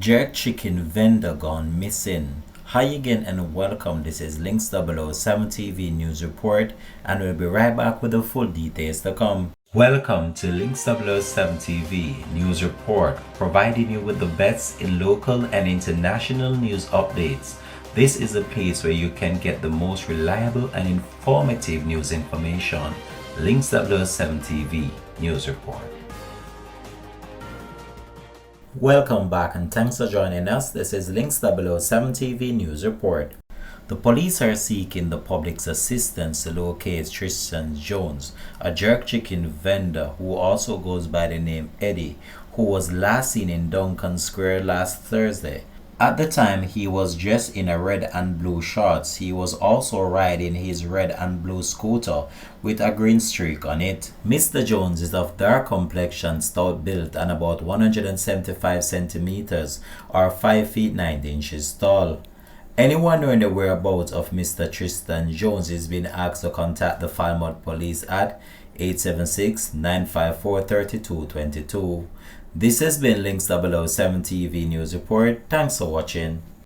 Jerk chicken vendor gone missing. Hi again and welcome. This is Links 007 TV News Report, and we'll be right back with the full details to come. Welcome to Links 007 TV News Report, providing you with the best in local and international news updates. This is a place where you can get the most reliable and informative news information. Links 007 TV News Report. Welcome back and thanks for joining us. This is Links 007 TV News Report. The police are seeking the public's assistance to locate Triston Jones, a jerk chicken vendor who also goes by the name Eddie, who was last seen in Duncan Square last Thursday. At the time, he was dressed in a red and blue shorts. He was also riding his red and blue scooter with a green streak on it. Mr. Jones is of dark complexion, stout built, and about 175 centimeters or 5 feet 9 inches tall. Anyone knowing the whereabouts of Mr. Triston Jones is being asked to contact the Falmouth Police at 876-954-3222. This has been Links 007 TV News Report. Thanks for watching.